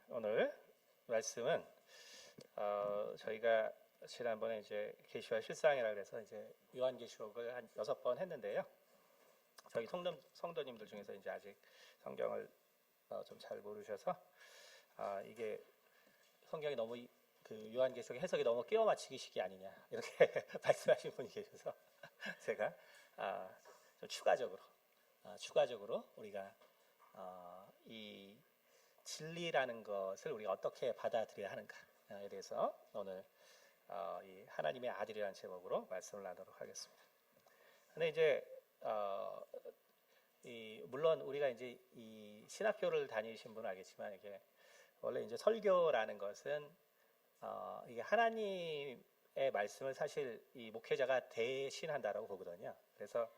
오늘 말씀은 저희가 지난번에 이제 계시와 실상이라 그래서 이제 요한계시록을 한 6번 했는데요. 저희 성도님들 중에서 이제 아직 성경을 좀 잘 모르셔서 이게 성경이 너무 그 요한계시록 해석이 너무 끼워 맞추기식이 아니냐 이렇게 말씀하신 분이 계셔서 제가 좀 추가적으로 우리가 이 진리라는 것을 우리가 어떻게 받아들여야 하는가에 대해서 오늘 이 하나님의 아들이라는 제목으로 말씀을 나누도록 하겠습니다. 근데 이제 물론 우리가 이제 이 신학교를 다니신 분은 알겠지만 이게 원래 이제 설교라는 것은 이게 하나님의 말씀을 사실 이 목회자가 대신한다라고 보거든요. 그래서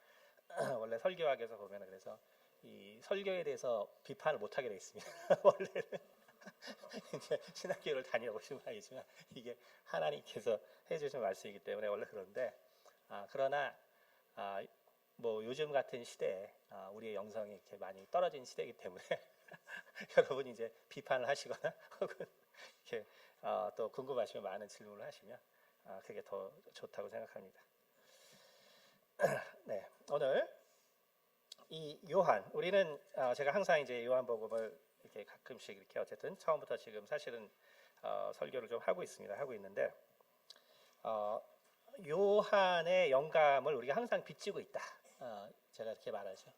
원래 설교학에서 보면 그래서 이 설교에 대해서 비판을 못하게 되어 있습니다. 원래는 이제 신학교를 다녀보시면 알겠지만 이게 하나님께서 해주신 말씀이기 때문에 원래 그런데 그러나 뭐 요즘 같은 시대에 우리의 영성이 이렇게 많이 떨어진 시대이기 때문에 여러분이 이제 비판을 하시거나 혹은 이렇게 또 궁금하시면 많은 질문을 하시면 그게 더 좋다고 생각합니다. 네, 오늘 이 요한, 우리는 제가 항상 이제 요한복음을 이렇게 가끔씩 이렇게 어쨌든 처음부터 지금 사실은 설교를 좀 하고 있는데 요한의 영감을 우리가 항상 빚지고 있다. 제가 이렇게 말하죠.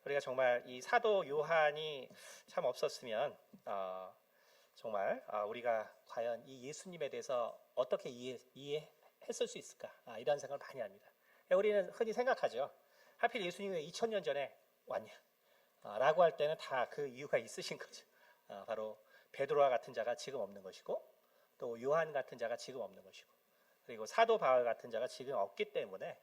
우리가 정말 이 사도 요한이 참 없었으면 정말 우리가 과연 이 예수님에 대해서 어떻게 이해했을 수 있을까? 이런 생각을 많이 합니다. 우리는 흔히 생각하죠. 하필 예수님이 왜 2000년 전에 왔냐? 라고 할 때는 다 그 이유가 있으신 거죠. 바로 베드로와 같은 자가 지금 없는 것이고 또 요한 같은 자가 지금 없는 것이고 그리고 사도 바울 같은 자가 지금 없기 때문에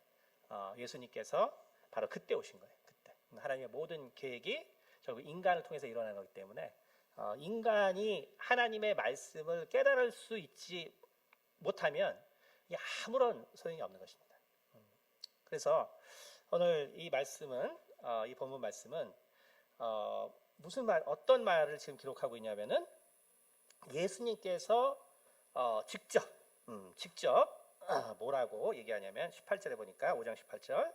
예수님께서 바로 그때 오신 거예요. 그때 하나님의 모든 계획이 결국 인간을 통해서 일어나는 거기 때문에 인간이 하나님의 말씀을 깨달을 수 있지 못하면 아무런 소용이 없는 것입니다. 그래서 오늘 이 말씀은 이 본문 말씀은 어떤 말을 지금 기록하고 있냐면은 예수님께서 직접 뭐라고 얘기하냐면 18절에 보니까 5장 18절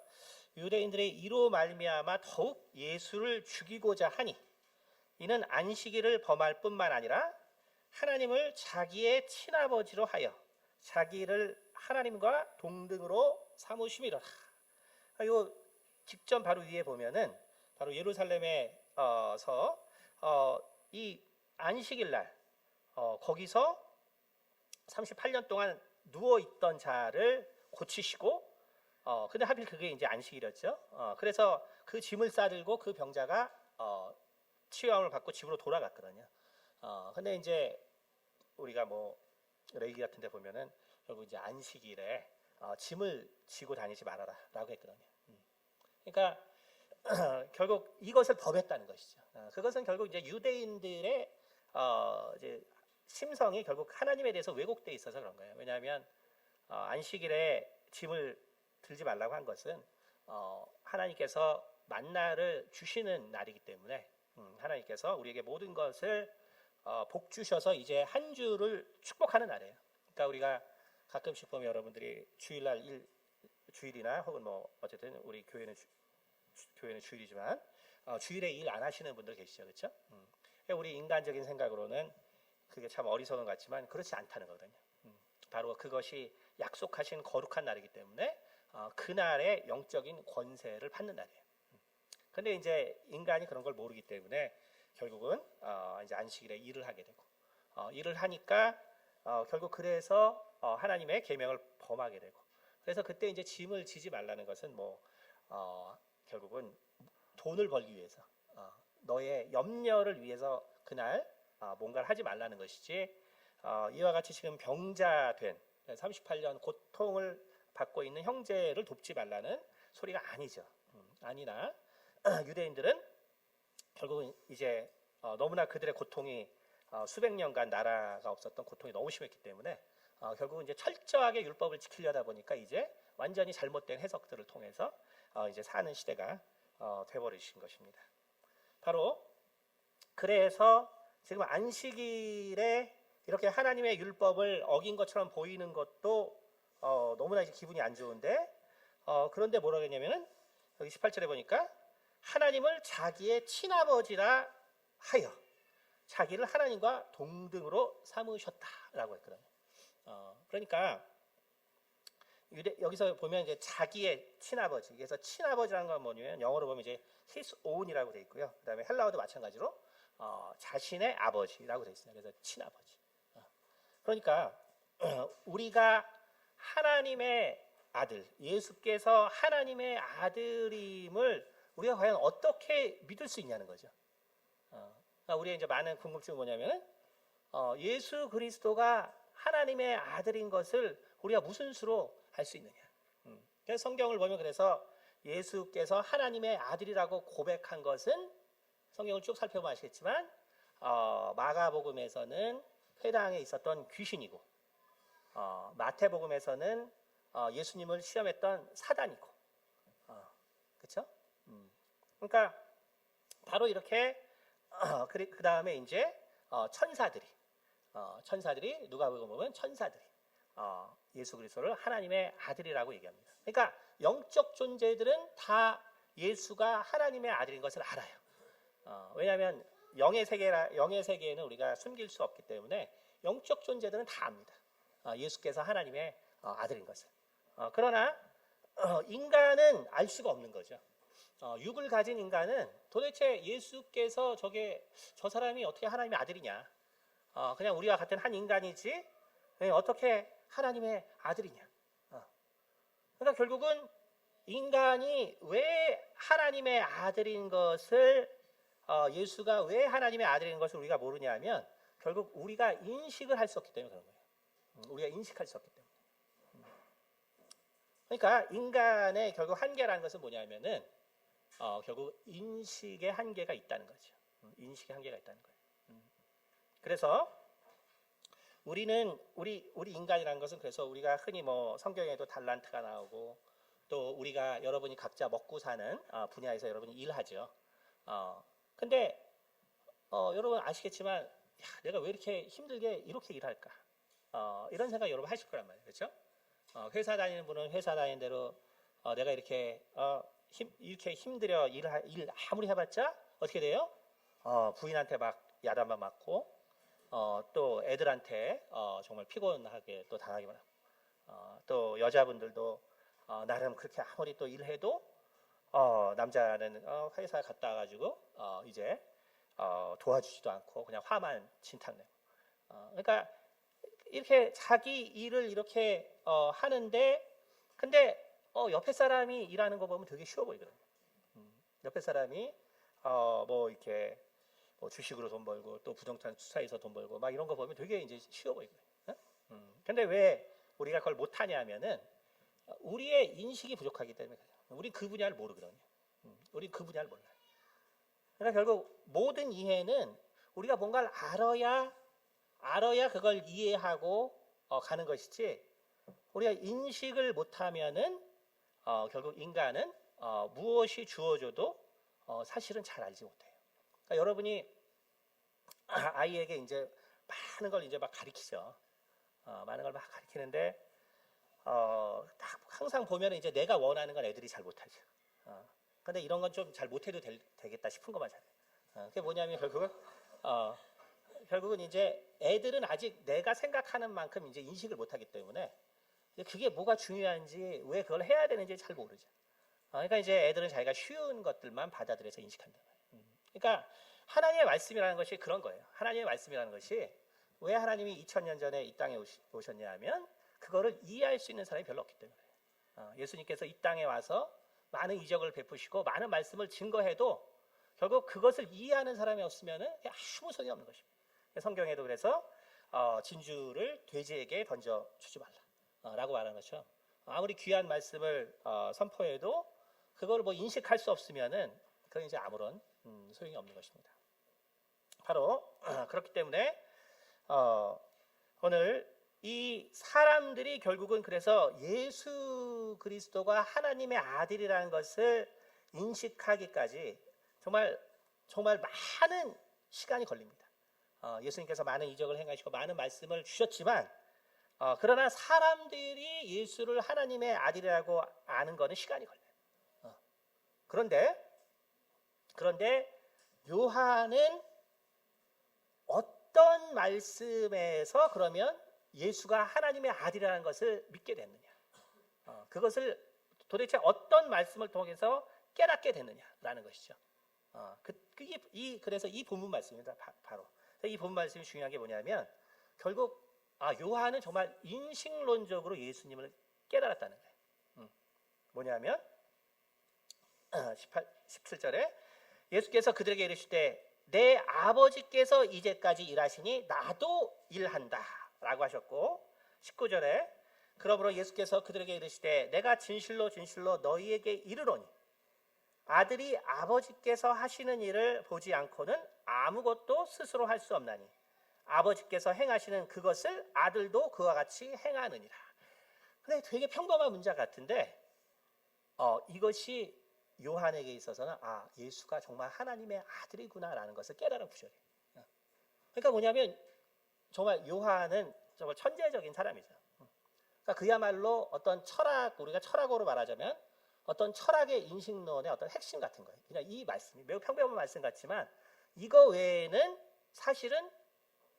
유대인들의 이로 말미암아 더욱 예수를 죽이고자 하니 이는 안식일을 범할 뿐만 아니라 하나님을 자기의 친아버지로 하여 자기를 하나님과 동등으로 삼으심이로라. 이 직전 바로 위에 보면은 바로 예루살렘에서 이 안식일 날 거기서 38년 동안 누워 있던 자를 고치시고 근데 하필 그게 이제 안식일이었죠. 그래서 그 짐을 싸들고 그 병자가 치유함을 받고 집으로 돌아갔거든요. 근데 이제 우리가 뭐 레위기 같은 데 보면은 결국 이제 안식일에 짐을 지고 다니지 말아라라고 했거든요. 그러니까 결국 이것을 범했다는 것이죠. 그것은 결국 이제 유대인들의 이제 심성이 결국 하나님에 대해서 왜곡돼 있어서 그런 거예요. 왜냐하면 안식일에 짐을 들지 말라고 한 것은 하나님께서 만나를 주시는 날이기 때문에 하나님께서 우리에게 모든 것을 복 주셔서 이제 한 주를 축복하는 날이에요. 그러니까 우리가 가끔씩 보면 여러분들이 주일이나 혹은 뭐 어쨌든 우리 교회는 주일이지만 주일에 일 안 하시는 분들 계시죠, 그렇죠? 우리 인간적인 생각으로는 그게 참 어리석은 것 같지만 그렇지 않다는 거거든요. 바로 그것이 약속하신 거룩한 날이기 때문에 그날의 영적인 권세를 받는 날이에요. 근데 이제 인간이 그런 걸 모르기 때문에 결국은 이제 안식일에 일을 하게 되고 일을 하니까 결국 그래서 하나님의 계명을 범하게 되고 그래서 그때 이제 짐을 지지 말라는 것은 뭐 결국은 돈을 벌기 위해서 너의 염려를 위해서 그날 뭔가를 하지 말라는 것이지 이와 같이 지금 병자된 38년 고통을 받고 있는 형제를 돕지 말라는 소리가 아니죠. 아니나 유대인들은 결국은 이제 너무나 그들의 고통이 수백 년간 나라가 없었던 고통이 너무 심했기 때문에 결국은 이제 철저하게 율법을 지키려다 보니까 이제 완전히 잘못된 해석들을 통해서 이제 사는 시대가 돼버리신 것입니다. 바로 그래서 지금 안식일에 이렇게 하나님의 율법을 어긴 것처럼 보이는 것도 너무나 이제 기분이 안 좋은데 그런데 뭐라고 했냐면은 여기 18절에 보니까 하나님을 자기의 친아버지라 하여 자기를 하나님과 동등으로 삼으셨다라고 했거든요. 그러니까 여기서 보면 이제 자기의 친아버지. 그래서 친아버지라는 건 뭐냐면 영어로 보면 이제 his own이라고 돼 있고요. 그다음에 헬라어도 마찬가지로 자신의 아버지라고 돼 있습니다. 그래서 친아버지. 그러니까 우리가 하나님의 아들, 예수께서 하나님의 아들임을 우리가 과연 어떻게 믿을 수 있냐는 거죠. 그러니까 우리의 이제 많은 궁금증은 뭐냐면 예수 그리스도가 하나님의 아들인 것을 우리가 무슨 수로 알 수 있느냐. 그래서 성경을 보면 그래서 예수께서 하나님의 아들이라고 고백한 것은 성경을 쭉 살펴보면 아시겠지만 마가복음에서는 회당에 있었던 귀신이고 마태복음에서는 예수님을 시험했던 사단이고 그렇죠? 그러니까 바로 이렇게 그 다음에 이제 천사들이 누가복음 보면 천사들이 예수 그리스도를 하나님의 아들이라고 얘기합니다. 그러니까 영적 존재들은 다 예수가 하나님의 아들인 것을 알아요. 왜냐하면 영의 세계에는 우리가 숨길 수 없기 때문에 영적 존재들은 다 압니다. 예수께서 하나님의 아들인 것을. 그러나 인간은 알 수가 없는 거죠. 육을 가진 인간은 도대체 예수께서 저 사람이 어떻게 하나님의 아들이냐? 그냥 우리와 같은 한 인간이지 어떻게 하나님의 아들이냐? 그러니까 결국은 인간이 왜 하나님의 아들인 것을 예수가 왜 하나님의 아들인 것을 우리가 모르냐면 결국 우리가 인식을 할 수 없기 때문에 그런 거예요. 우리가 인식할 수 없기 때문에. 그러니까 인간의 결국 한계라는 것은 뭐냐면은 결국 인식의 한계가 있다는 거죠. 인식의 한계가 있다는 거예요. 그래서 우리 인간이라는 것은 그래서 우리가 흔히 뭐 성경에도 달란트가 나오고 또 우리가 여러분이 각자 먹고 사는 분야에서 여러분이 일하죠. 근데 여러분 아시겠지만 야, 내가 왜 이렇게 힘들게 이렇게 일할까? 이런 생각 여러분 하실 거란 말이에요. 그렇죠? 회사 다니는 분은 회사 다니는 대로 내가 이렇게 힘들여 일 아무리 해봤자 어떻게 돼요? 부인한테 막 야단만 맞고 또 애들한테 정말 피곤하게 또 당하기만 하고 또 여자분들도 나름 그렇게 아무리 또 일해도 남자는 회사 갔다 와가지고 이제 도와주지도 않고 그냥 화만 진탕내고 그러니까 이렇게 자기 일을 이렇게 하는데 근데 옆에 사람이 일하는 거 보면 되게 쉬워 보이거든요. 옆에 사람이 뭐 이렇게 뭐 주식으로 돈 벌고 또 부동산 투자해서 돈 벌고 막 이런 거 보면 되게 이제 쉬워 보이거든요. 근데 왜 우리가 그걸 못하냐면은 우리의 인식이 부족하기 때문에 그래요. 우리 그 분야를 모르거든요. 우리 그 분야를 몰라요. 그러니까 결국 모든 이해는 우리가 뭔가를 알아야 그걸 이해하고 가는 것이지 우리가 인식을 못하면은 결국 인간은 무엇이 주어져도 사실은 잘 알지 못해요. 그러니까 여러분이 아이에게 이제 많은 걸 이제 막 가르치죠. 많은 걸 막 가르치는데 딱 항상 보면 이제 내가 원하는 건 애들이 잘 못하죠. 근데 이런 건 좀 잘 못해도 되겠다 싶은 것만 잘해요. 그게 뭐냐면 결국은 이제 애들은 아직 내가 생각하는 만큼 이제 인식을 못하기 때문에 그게 뭐가 중요한지 왜 그걸 해야 되는지 잘 모르죠. 그러니까 이제 애들은 자기가 쉬운 것들만 받아들여서 인식한다. 그러니까 하나님의 말씀이라는 것이 그런 거예요. 하나님의 말씀이라는 것이 왜 하나님이 2000년 전에 이 땅에 오셨냐 하면 그거를 이해할 수 있는 사람이 별로 없기 때문에 예수님께서 이 땅에 와서 많은 이적을 베푸시고 많은 말씀을 증거해도 결국 그것을 이해하는 사람이 없으면 아무 소용이 없는 것입니다. 성경에도 그래서 진주를 돼지에게 던져주지 말라라고 말하는 것이죠. 아무리 귀한 말씀을 선포해도 그걸 뭐 인식할 수 없으면은 그건 이제 아무런 소용이 없는 것입니다. 바로 그렇기 때문에 오늘 이 사람들이 결국은 그래서 예수 그리스도가 하나님의 아들이라는 것을 인식하기까지 정말 많은 시간이 걸립니다. 예수님께서 많은 이적을 행하시고 많은 말씀을 주셨지만 그러나 사람들이 예수를 하나님의 아들이라고 아는 것은 시간이 걸려요. 그런데 요한은 어떤 말씀에서 그러면 예수가 하나님의 아들이라는 것을 믿게 됐느냐? 그것을 도대체 어떤 말씀을 통해서 깨닫게 됐느냐라는 것이죠. 그래서 이 본문 말씀입니다. 바로 이 본문 말씀이 중요한 게 뭐냐면 결국 요한은 정말 인식론적으로 예수님을 깨달았다는 거예요. 뭐냐면 17절에 예수께서 그들에게 이르시되 내 아버지께서 이제까지 일하시니 나도 일한다 라고 하셨고, 19절에 그러므로 예수께서 그들에게 이르시되 내가 진실로 진실로 너희에게 이르노니 아들이 아버지께서 하시는 일을 보지 않고는 아무것도 스스로 할 수 없나니 아버지께서 행하시는 그것을 아들도 그와 같이 행하느니라. 근데 되게 평범한 문장 같은데 이것이 요한에게 있어서는 예수가 정말 하나님의 아들이구나라는 것을 깨달은 구절이에요. 그러니까 뭐냐면 정말 요한은 정말 천재적인 사람이죠. 그러니까 그야말로 어떤 우리가 철학으로 말하자면 어떤 철학의 인식론의 어떤 핵심 같은 거예요. 그냥 이 말씀이 매우 평범한 말씀 같지만 이거 외에는 사실은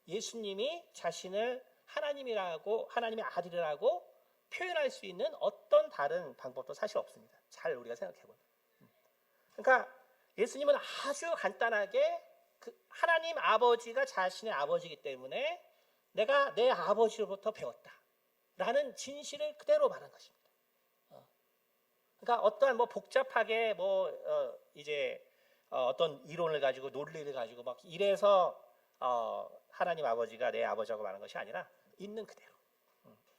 예수님이 자신을 하나님의 아들이라고 표현할 수 있는 어떤 다른 방법도 사실 없습니다. 잘 우리가 생각해보면. 그러니까 예수님은 아주 간단하게 하나님 아버지가 자신의 아버지이기 때문에 내가 내 아버지로부터 배웠다라는 진실을 그대로 말한 것입니다. 그러니까 어떠한 복잡하게 어떤 이론을 가지고 논리를 가지고 막 이래서 하나님 아버지가 내 아버지라고 말하는 것이 아니라 있는 그대로.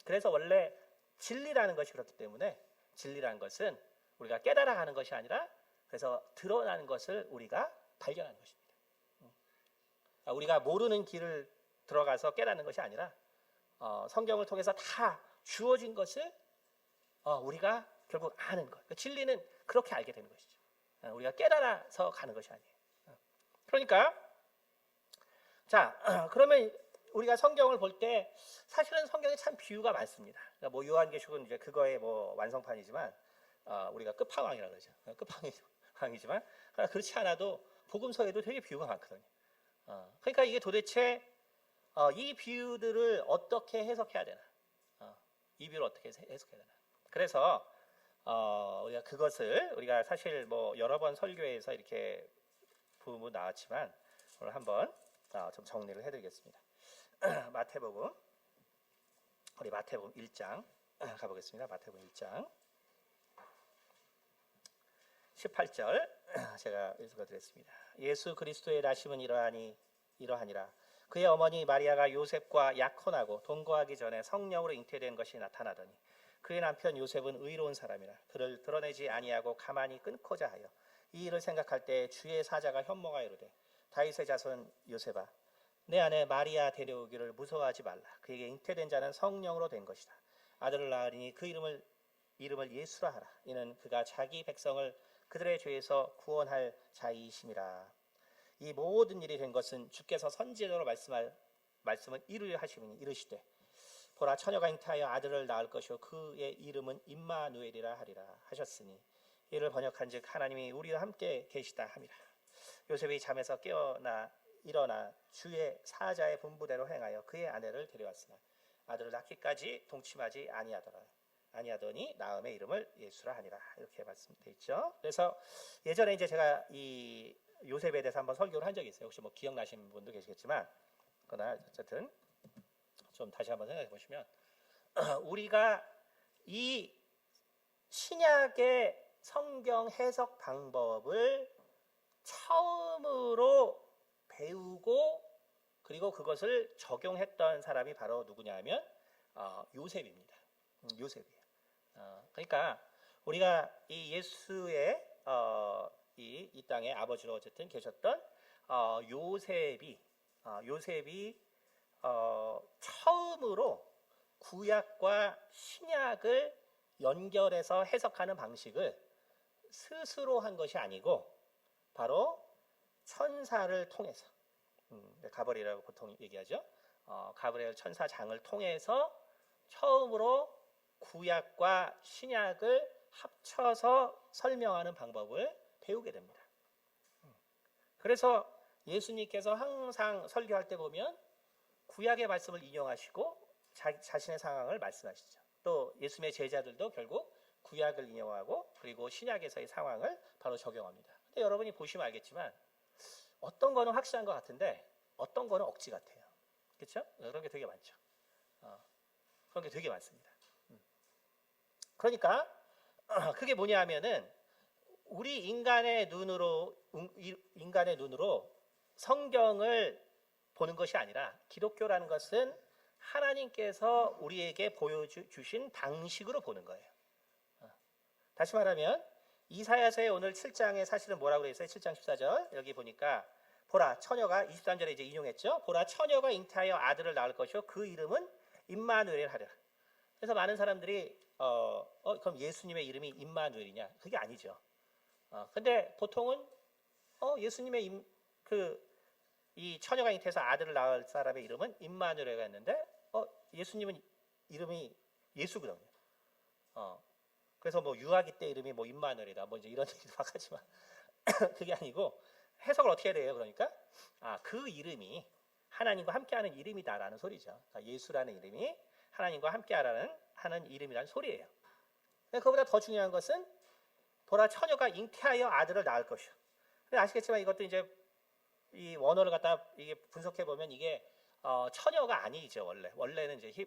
그래서 원래 진리라는 것이 그렇기 때문에 진리라는 것은 우리가 깨달아가는 것이 아니라 그래서 드러나는 것을 우리가 발견하는 것입니다. 우리가 모르는 길을 들어가서 깨닫는 것이 아니라 성경을 통해서 다 주어진 것을 우리가 결국 아는 것. 진리는 그렇게 알게 되는 것이죠. 우리가 깨달아서 가는 것이 아니에요. 그러니까 그러면 우리가 성경을 볼 때 사실은 성경에 참 비유가 많습니다. 그러니까 요한계시록은 이제 그거의 완성판이지만 우리가 끝판왕이라고 그러죠. 끝판왕이지만 그렇지 않아도 복음서에도 되게 비유가 많거든요. 그러니까 이게 도대체 이 비유들을 어떻게 해석해야 되나? 이 비유를 어떻게 해석해야 되나? 그래서 우리가 그것을 우리가 사실 여러 번 설교에서 이렇게 부분 나왔지만 오늘 한번 좀 정리를 해드리겠습니다. 마태복음 1장 가보겠습니다. 마태복음 1장 18절 제가 읽어드렸습니다. 예수 그리스도의 나심은 이러하니라. 그의 어머니 마리아가 요셉과 약혼하고 동거하기 전에 성령으로 잉태된 것이 나타나더니 그의 남편 요셉은 의로운 사람이라 그를 드러내지 아니하고 가만히 끊고자 하여 이 일을 생각할 때 주의 사자가 현모가 이르되 다윗의 자손 요셉아 내 아내 마리아 데려오기를 무서워하지 말라. 그에게 잉태된 자는 성령으로 된 것이다. 아들을 낳으리니 그 이름을 예수라 하라. 이는 그가 자기 백성을 그들의 죄에서 구원할 자이심이라. 이 모든 일이 된 것은 주께서 선지자로 말씀을 이루려 하시니 이르시되 보라 처녀가 잉태하여 아들을 낳을 것이요 그의 이름은 임마누엘이라 하리라 하셨으니 이를 번역한즉 하나님이 우리와 함께 계시다 함이라. 요셉이 잠에서 깨어나 일어나 주의 사자의 분부대로 행하여 그의 아내를 데려왔으나 아들을 낳기까지 동침하지 아니하더니 낳음의 이름을 예수라 하니라. 이렇게 말씀되어 있죠. 그래서 예전에 이제 제가 이 요셉에 대해서 한번 설교를 한 적이 있어요. 혹시 기억나시는 분도 계시겠지만 그러나 어쨌든 좀 다시 한번 생각해 보시면 우리가 이 신약의 성경 해석 방법을 처음으로 배우고 그리고 그것을 적용했던 사람이 바로 누구냐면 요셉입니다. 요셉이에요. 그러니까 우리가 이 예수의 이 땅의 아버지로 어쨌든 계셨던 요셉이 처음으로 구약과 신약을 연결해서 해석하는 방식을 스스로 한 것이 아니고 바로 천사를 통해서 가브리엘이라고 보통 얘기하죠. 가브리엘 천사장을 통해서 처음으로 구약과 신약을 합쳐서 설명하는 방법을 배우게 됩니다. 그래서 예수님께서 항상 설교할 때 보면 구약의 말씀을 인용하시고 자신의 상황을 말씀하시죠. 또 예수님의 제자들도 결국 구약을 인용하고 그리고 신약에서의 상황을 바로 적용합니다. 근데 여러분이 보시면 알겠지만 어떤 거는 확실한 것 같은데 어떤 거는 억지 같아요. 그렇죠? 그런 게 되게 많죠. 그런 게 되게 많습니다. 그러니까 그게 뭐냐 하면은 우리 인간의 눈으로 성경을 보는 것이 아니라 기독교라는 것은 하나님께서 우리에게 보여주신 방식으로 보는 거예요. 다시 말하면 이사야서의 오늘 7장에 사실은 뭐라고 그랬어요? 7장 14절 여기 보니까 보라 처녀가 23절에 이제 인용했죠. 보라 처녀가 잉태하여 아들을 낳을 것이요 그 이름은 임마누엘 하리라. 그래서 많은 사람들이 그럼 예수님의 이름이 임마누엘이냐? 그게 아니죠. 근데 보통은 예수님의 이 처녀가 잉태해서 아들을 낳을 사람의 이름은 임마누엘가 있는데 예수님은 이름이 예수거든요. 그래서 뭐 유아기 때 이름이 뭐 임마누엘이다 뭐 이제 이런 얘기도 막 하지만 그게 아니고 해석을 어떻게 해야 돼요? 그러니까 그 이름이 하나님과 함께하는 이름이다라는 소리죠. 그러니까 예수라는 이름이 하나님과 함께하는 이름이라는 소리예요. 그보다 더 중요한 것은 보라 처녀가 잉태하여 아들을 낳을 것이요. 근데 아시겠지만 이것도 이제 이 원어를 갖다 이게 분석해 보면 이게 처녀가 아니죠. 원래는 이제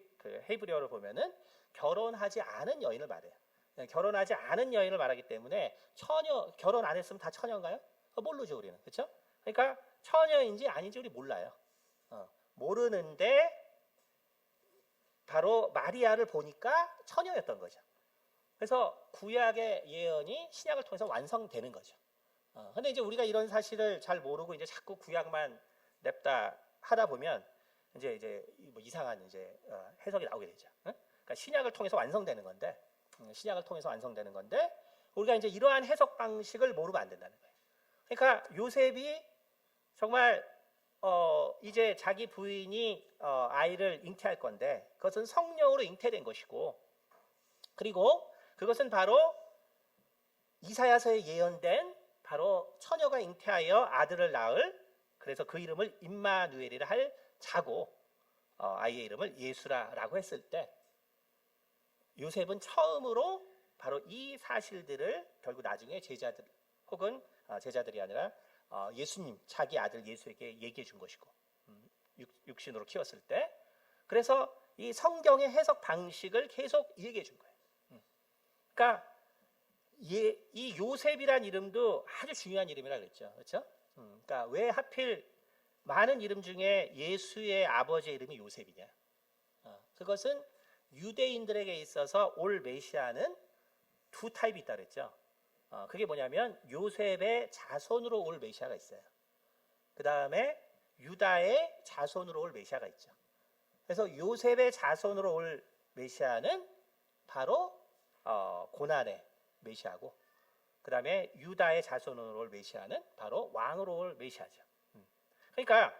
헤브리어를 보면은 결혼하지 않은 여인을 말해요. 결혼하지 않은 여인을 말하기 때문에 결혼 안 했으면 다 처녀인가요? 모르죠 우리는. 그렇죠? 그러니까 처녀인지 아닌지 우리 몰라요. 모르는데 바로 마리아를 보니까 처녀였던 거죠. 그래서 구약의 예언이 신약을 통해서 완성되는 거죠. 근데 이제 우리가 이런 사실을 잘 모르고 이제 자꾸 구약만 냅다 하다 보면 이제 뭐 이상한 이제 해석이 나오게 되죠. 그러니까 신약을 통해서 완성되는 건데 우리가 이제 이러한 해석 방식을 모르면 안 된다는 거예요. 그러니까 요셉이 정말 이제 자기 부인이 아이를 잉태할 건데 그것은 성령으로 잉태된 것이고 그리고 그것은 바로 이사야서에 예언된 바로 처녀가 잉태하여 아들을 낳을 그래서 그 이름을 임마누엘이라 할 자고 아이의 이름을 예수라라고 했을 때 요셉은 처음으로 바로 이 사실들을 결국 나중에 제자들 혹은 제자들이 아니라 예수님 자기 아들 예수에게 얘기해 준 것이고 육신으로 키웠을 때 그래서 이 성경의 해석 방식을 계속 얘기해 준 거예요. 그러니까 이 요셉이란 이름도 아주 중요한 이름이라 그랬죠. 그렇죠? 그러니까 왜 하필 많은 이름 중에 예수의 아버지의 이름이 요셉이냐? 그것은 유대인들에게 있어서 올 메시아는 두 타입이 있다 그랬죠. 그게 뭐냐면 요셉의 자손으로 올 메시아가 있어요. 그 다음에 유다의 자손으로 올 메시아가 있죠. 그래서 요셉의 자손으로 올 메시아는 바로 고난의 메시아고 그 다음에 유다의 자손으로 올 메시아는 바로 왕으로 올 메시아죠. 그러니까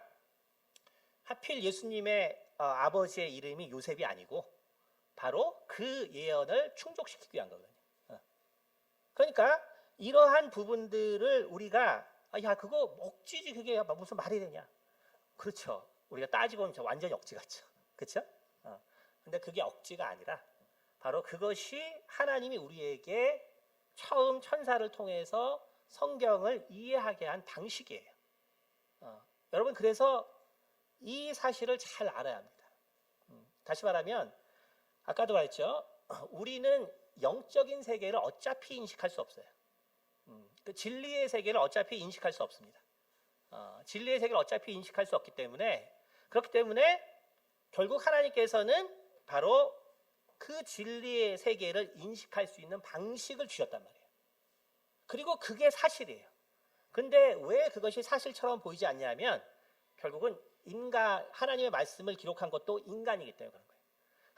하필 예수님의 아버지의 이름이 요셉이 아니고 바로 그 예언을 충족시키기 위한 거거든요. 그러니까 이러한 부분들을 우리가 야 그거 억지지 그게 무슨 말이 되냐? 그렇죠. 우리가 따지고 보면 완전히 억지 같죠. 그렇죠? 근데 그게 억지가 아니라 바로 그것이 하나님이 우리에게 처음 천사를 통해서 성경을 이해하게 한 방식이에요. 여러분 그래서 이 사실을 잘 알아야 합니다. 다시 말하면 아까도 말했죠. 우리는 영적인 세계를 어차피 인식할 수 없어요. 그 진리의 세계를 어차피 인식할 수 없습니다. 진리의 세계를 어차피 인식할 수 없기 때문에 그렇기 때문에 결국 하나님께서는 바로 그 진리의 세계를 인식할 수 있는 방식을 주셨단 말이에요. 그리고 그게 사실이에요. 근데 왜 그것이 사실처럼 보이지 않냐면 결국은 하나님의 말씀을 기록한 것도 인간이기 때문에 그런 거예요.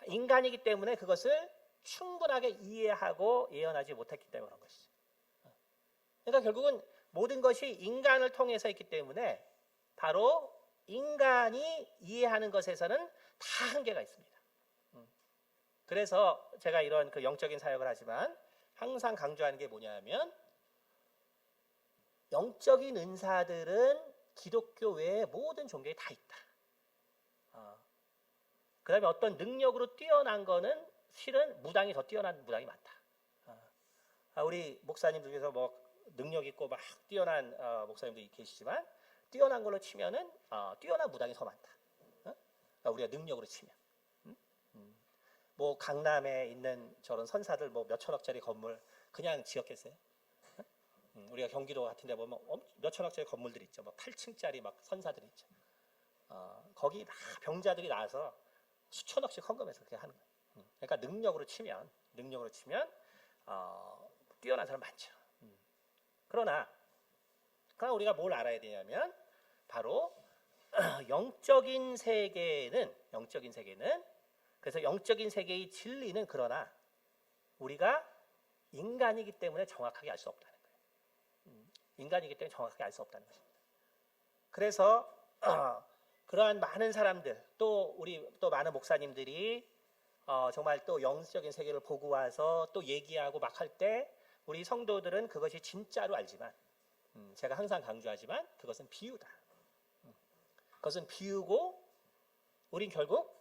인간이기 때문에 그것을 충분하게 이해하고 예언하지 못했기 때문에 그런 것이죠. 그러니까 결국은 모든 것이 인간을 통해서 있기 때문에 바로 인간이 이해하는 것에서는 다 한계가 있습니다. 그래서 제가 이런 그 영적인 사역을 하지만 항상 강조하는 게 뭐냐면 영적인 은사들은 기독교 외의 모든 종교에 다 있다. 그 다음에 어떤 능력으로 뛰어난 거는 실은 무당이 더 뛰어난 무당이 많다. 우리 목사님들 중에서 뭐 능력 있고 막 뛰어난 목사님들이 계시지만 뛰어난 걸로 치면은 뛰어난 무당이 더 많다. 우리가 능력으로 치면. 뭐 강남에 있는 저런 선사들 뭐 몇천억짜리 건물 그냥 지었겠어요? 우리가 경기도 같은 데 보면 몇천억짜리 건물들이 있죠. 뭐 8층짜리 막 선사들이 있죠. 거기 다 병자들이 나와서 수천억씩 헌금해서 그렇게 하는 거예요. 그러니까 능력으로 치면 뛰어난 사람 많죠. 그러나 우리가 뭘 알아야 되냐면 바로 영적인 세계는 그래서 영적인 세계의 진리는 그러나 우리가 인간이기 때문에 정확하게 알 수 없다는 거예요. 인간이기 때문에 정확하게 알 수 없다는 것입니다. 그래서 그러한 많은 사람들 또 많은 목사님들이 정말 또 영적인 세계를 보고 와서 또 얘기하고 막 할 때 우리 성도들은 그것이 진짜로 알지만 제가 항상 강조하지만 그것은 비유다. 그것은 비유고 우린 결국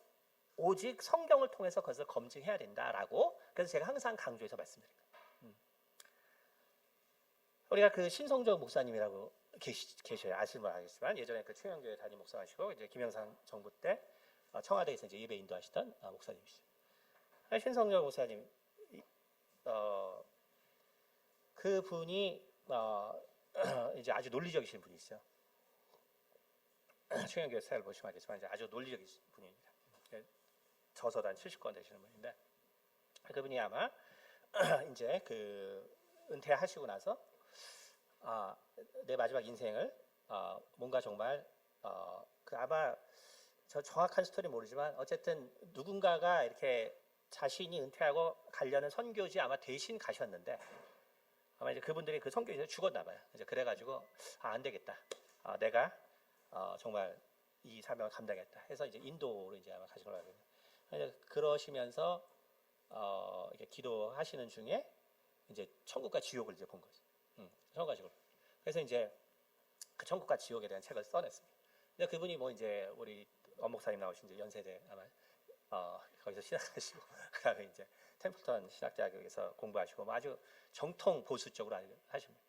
오직 성경을 통해서 그것을 검증해야 된다라고 그래서 제가 항상 강조해서 말씀드립니다. 우리가 그 신성정 목사님이라고 계셔요. 아시면 알겠지만 예전에 그 최영교회 담임 목사하시고 이제 김영삼 정부 때 청와대에서 이제 예배 인도하시던 목사님이시죠. 신성정 목사님 그 분이 이제 아주 논리적이신 분이시죠. 최영교회 스타일 보시면 알겠지만 이제 아주 논리적이신 분입니다. 저서도 한 70권 되시는 분인데 그분이 아마 이제 그 은퇴하시고 나서 내 마지막 인생을 뭔가 정말 그 아마 저 정확한 스토리 모르지만 어쨌든 누군가가 이렇게 자신이 은퇴하고 가려는 선교지 아마 대신 가셨는데 아마 이제 그분들이 그 선교지에서 죽었나 봐요. 이제 그래가지고 안 되겠다. 내가 정말 이 사명을 감당했다. 해서 이제 인도로 이제 아마 가신 걸로 알고 있는데 그러시면서 이렇게 기도하시는 중에 이제 천국과 지옥을 이제 본 거죠. 천국과 지옥. 그래서 이제 그 천국과 지옥에 대한 책을 써냈습니다. 근데 그분이 뭐 이제 우리 엄목사님 나오신 이제 연세대 아마 거기서 신학하시고 그다음에 이제 템플턴 신학대학에서 공부하시고 뭐 아주 정통 보수 쪽으로 하십니다.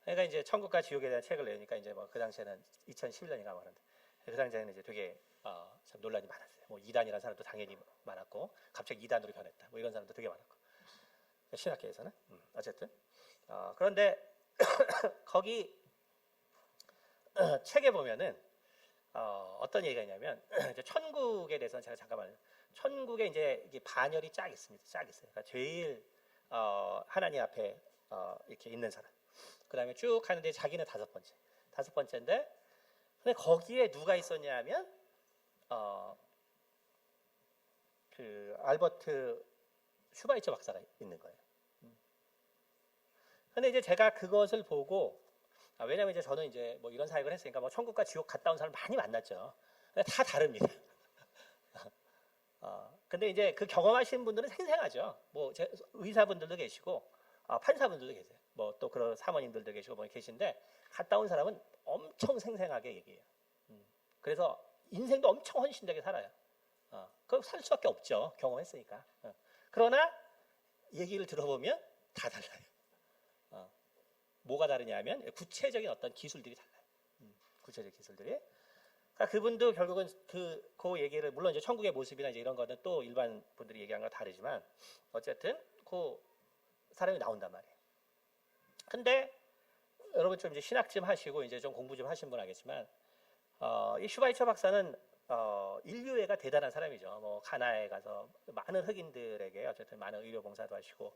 그러니까 이제 천국과 지옥에 대한 책을 내니까 이제 뭐 그 당시에는 2011년인가 말인데 그 당시에는 이제 되게 참 논란이 많았어요. 뭐 이단이라는 사람도 당연히 많았고 갑자기 이단으로 변했다. 뭐 이런 사람도 되게 많았고 신학계에서는 어쨌든 그런데 거기 책에 보면은 어떤 얘기가 있냐면 이제 천국에 대해서는 제가 잠깐만 천국에 이제 이게 반열이 쫙 있습니다. 쫙 있어요. 그러니까 제일 하나님 앞에 이렇게 있는 사람. 그다음에 쭉 가는데 자기는 다섯 번째인데 근데 거기에 누가 있었냐면 그 알버트 슈바이처 박사가 있는 거예요. 근데 이제 제가 그것을 보고 왜냐면 이제 저는 이제 뭐 이런 사역을 했으니까 뭐 천국과 지옥 갔다 온 사람 많이 만났죠. 근데 다 다릅니다. 근데 이제 그 경험하신 분들은 생생하죠. 뭐 의사분들도 계시고 판사분들도 계세요. 뭐 또 그런 사모님들도 계시고 뭐 계신데 갔다 온 사람은 엄청 생생하게 얘기해요. 그래서 인생도 엄청 헌신되게 살아요. 그럼 살 수밖에 없죠. 경험했으니까. 그러나 얘기를 들어보면 다 달라요. 뭐가 다르냐면 구체적인 어떤 기술들이 달라요. 구체적 기술들이. 그러니까 그분도 결국은 그 얘기를 물론 이제 천국의 모습이나 이제 이런 거는 또 일반 분들이 얘기한 거 다르지만 어쨌든 그 사람이 나온단 말이에요. 근데 여러분 좀 이제 신학 좀 하시고 이제 좀 공부 좀 하신 분 알겠지만 이 슈바이처 박사는 인류애가 대단한 사람이죠. 뭐 가나에 가서 많은 흑인들에게 어쨌든 많은 의료 봉사도 하시고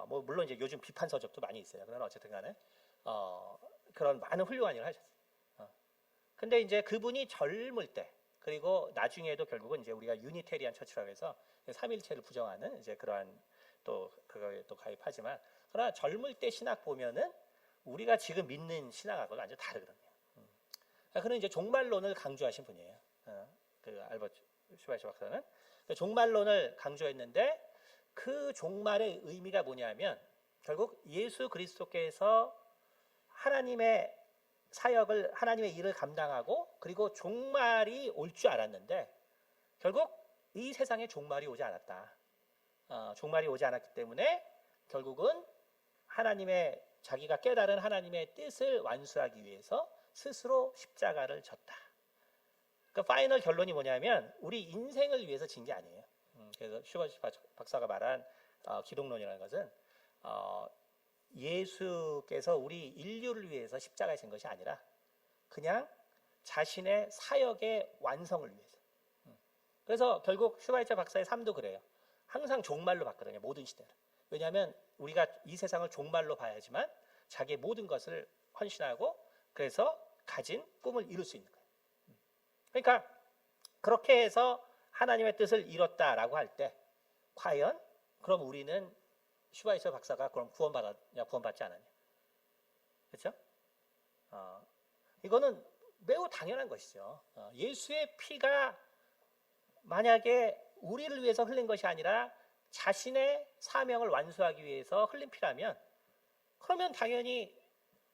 뭐 물론 이제 요즘 비판 서적도 많이 있어요. 그러나 어쨌든 간에 그런 많은 훌륭한 일을 하셨어요. 근데 이제 그분이 젊을 때 그리고 나중에도 결국은 이제 우리가 유니테리안 처치라고 해서 삼일체를 부정하는 이제 그러한 또 그거에 또 가입하지만 그러나 젊을 때 신학 보면은 우리가 지금 믿는 신학하고는 완전 다르거든요. 그는 이제 종말론을 강조하신 분이에요. 그 알버트 슈바이처 박사는 종말론을 강조했는데 그 종말의 의미가 뭐냐면 결국 예수 그리스도께서 하나님의 사역을 하나님의 일을 감당하고 그리고 종말이 올 줄 알았는데 결국 이 세상에 종말이 오지 않았다. 종말이 오지 않았기 때문에 결국은 하나님의 자기가 깨달은 하나님의 뜻을 완수하기 위해서 스스로 십자가를 졌다. 그 파이널 결론이 뭐냐면 우리 인생을 위해서 진 게 아니에요. 그래서 슈바이처 박사가 말한 기독론이라는 것은 예수께서 우리 인류를 위해서 십자가에 진 것이 아니라 그냥 자신의 사역의 완성을 위해서. 그래서 결국 슈바이처 박사의 삶도 그래요. 항상 종말로 봤거든요. 모든 시대를. 왜냐하면 우리가 이 세상을 종말로 봐야지만 자기의 모든 것을 헌신하고 그래서 가진 꿈을 이룰 수 있는 거예요. 그러니까 그렇게 해서 하나님의 뜻을 이뤘다라고 할 때 과연 그럼 우리는 슈바이처 박사가 그럼 구원받았냐 구원받지 않았냐? 그렇죠? 이거는 매우 당연한 것이죠. 예수의 피가 만약에 우리를 위해서 흘린 것이 아니라 자신의 사명을 완수하기 위해서 흘린 피라면 그러면 당연히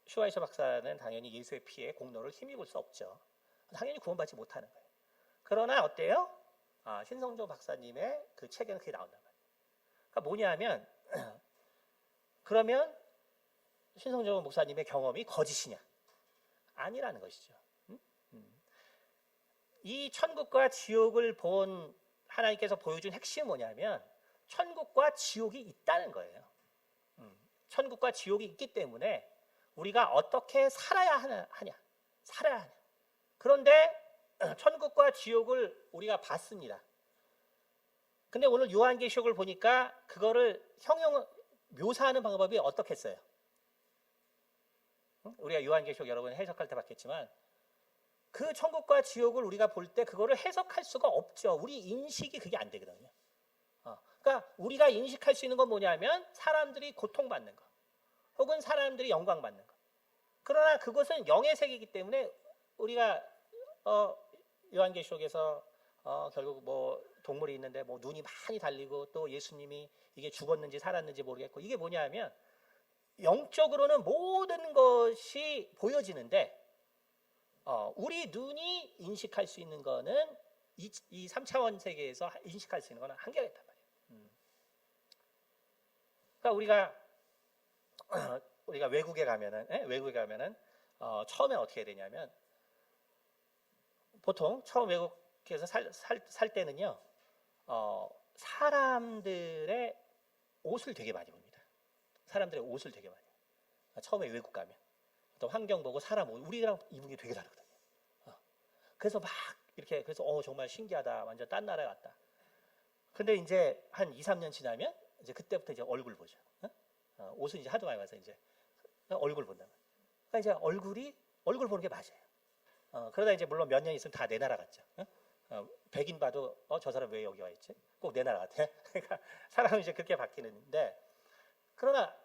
슈바이처 박사는 당연히 예수의 피에 공로를 힘입을 수 없죠. 당연히 구원받지 못하는 거예요. 그러나 어때요? 신성조 박사님의 그 책에는 그게 나온단 말이에요. 그러니까 뭐냐면 그러면 신성조 목사님의 경험이 거짓이냐? 아니라는 것이죠. 이 천국과 지옥을 본 하나님께서 보여준 핵심은 뭐냐면 천국과 지옥이 있다는 거예요. 천국과 지옥이 있기 때문에 우리가 어떻게 살아야 하냐? 살아야 하냐? 그런데 천국과 지옥을 우리가 봤습니다. 근데 오늘 요한계시록을 보니까 그거를 묘사하는 방법이 어떻겠어요? 우리가 요한계시록 여러분 해석할 때 봤겠지만 그 천국과 지옥을 우리가 볼 때 그거를 해석할 수가 없죠. 우리 인식이 그게 안 되거든요. 그러니까 우리가 인식할 수 있는 건 뭐냐면 사람들이 고통받는 거 혹은 사람들이 영광받는 거. 그러나 그것은 영의 세계이기 때문에 우리가 요한계시록에서 결국 뭐 동물이 있는데 뭐 눈이 많이 달리고 또 예수님이 이게 죽었는지 살았는지 모르겠고 이게 뭐냐면 영적으로는 모든 것이 보여지는데 우리 눈이 인식할 수 있는 거는 이 3차원 세계에서 인식할 수 있는 거는 한계가 있단 말이에요. 그러니까 우리가 외국에 가면은 처음에 어떻게 해야 되냐면 보통 처음 외국에서 살 때는요 사람들의 옷을 되게 많이 봅니다. 사람들의 옷을 되게 많이 봐요. 처음에 외국 가면 또 환경 보고 사람 옷 우리랑 입은 게 되게 다르거든요. 그래서 막 이렇게 그래서 정말 신기하다. 완전 딴 나라 같다. 근데 이제 한 2, 3년 지나면 이제 그때부터 이제 얼굴 보죠. 옷은 이제 하도 많이 봐서 이제 얼굴 본다. 그러니까 이제 얼굴 보는 게 맞아요. 그러다 이제 물론 몇 년 있으면 다 내 나라 같죠. 백인 봐도 저 사람 왜 여기 와 있지? 꼭 내 나라 같아. 그러니까 사람은 이제 그렇게 바뀌는데 그러나